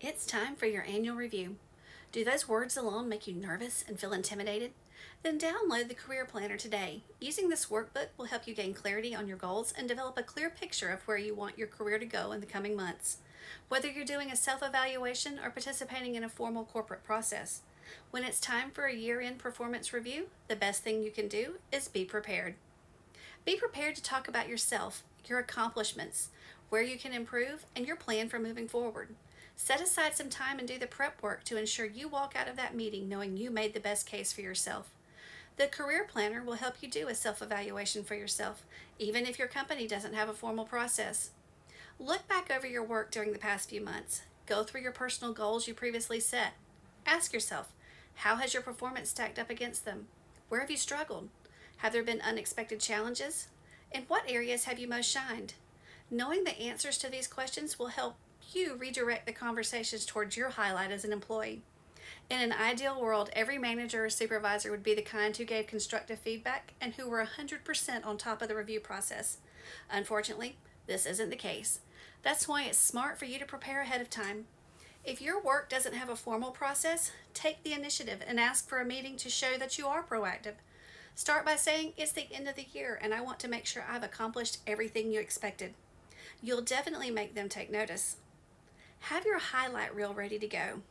It's time for your annual review. Do those words alone make you nervous and feel intimidated? Then download the Career Planner today. Using this workbook will help you gain clarity on your goals and develop a clear picture of where you want your career to go in the coming months. Whether you're doing a self evaluation or participating in a formal corporate process, when it's time for a year end performance review, the best thing you can do is be prepared. Be prepared to talk about yourself, your accomplishments, where you can improve, and your plan for moving forward. Set aside some time and do the prep work to ensure you walk out of that meeting knowing you made the best case for yourself. The Career Planner will help you do a self evaluation for yourself, even if your company doesn't have a formal process. Look back over your work during the past few months. Go through your personal goals you previously set. Ask yourself, how has your performance stacked up against them? Where have you struggled? Have there been unexpected challenges? In what areas have you most shined? Knowing the answers to these questions will help you redirect the conversations towards your highlight as an employee. In an ideal world, every manager or supervisor would be the kind who gave constructive feedback and who were 100% on top of the review process. Unfortunately, this isn't the case. That's why it's smart for you to prepare ahead of time. If your work doesn't have a formal process, take the initiative and ask for a meeting to show that you are proactive. Start by saying, it's the end of the year and I want to make sure I've accomplished everything you expected. You'll definitely make them take notice. Have your highlight reel ready to go.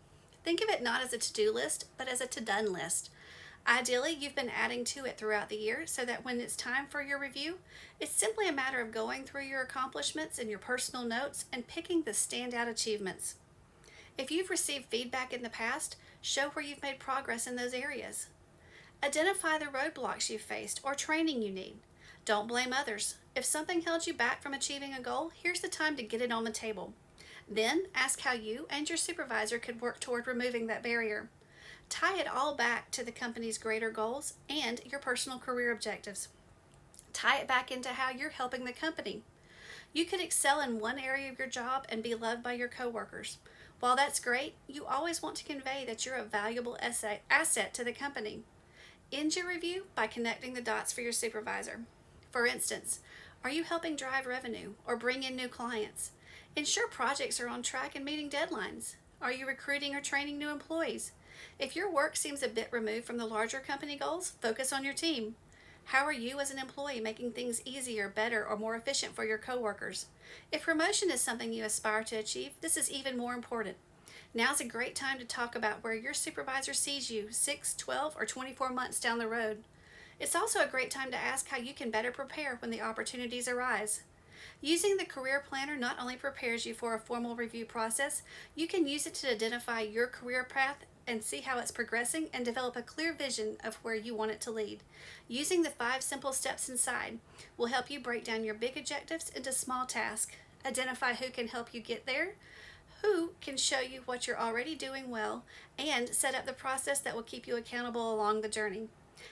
Think of it not as a to-do list, but as a to-done list. Ideally, you've been adding to it throughout the year so that when it's time for your review, it's simply a matter of going through your accomplishments and your personal notes and picking the standout achievements. If you've received feedback in the past, show where you've made progress in those areas. Identify the roadblocks you've faced or training you need. Don't blame others. If something held you back from achieving a goal, here's the time to get it on the table. Then ask how you and your supervisor could work toward removing that barrier. Tie it all back to the company's greater goals and your personal career objectives. Tie it back into how you're helping the company. You could excel in one area of your job and be loved by your coworkers. While that's great, you always want to convey that you're a valuable asset to the company. End your review by connecting the dots for your supervisor. For instance, are you helping drive revenue or bring in new clients? Ensure projects are on track and meeting deadlines. Are you recruiting or training new employees? If your work seems a bit removed from the larger company goals, focus on your team. How are you as an employee making things easier, better, or more efficient for your coworkers? If promotion is something you aspire to achieve, this is even more important. Now's a great time to talk about where your supervisor sees you 6, 12, or 24 months down the road. It's also a great time to ask how you can better prepare when the opportunities arise. Using the Career Planner not only prepares you for a formal review process, you can use it to identify your career path and see how it's progressing and develop a clear vision of where you want it to lead. Using the 5 simple steps inside will help you break down your big objectives into small tasks, identify who can help you get there, who can show you what you're already doing well, and set up the process that will keep you accountable along the journey.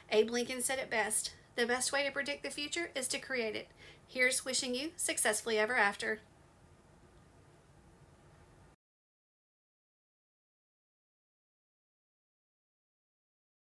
Abe Lincoln said it best, the best way to predict the future is to create it. Here's wishing you successfully ever after.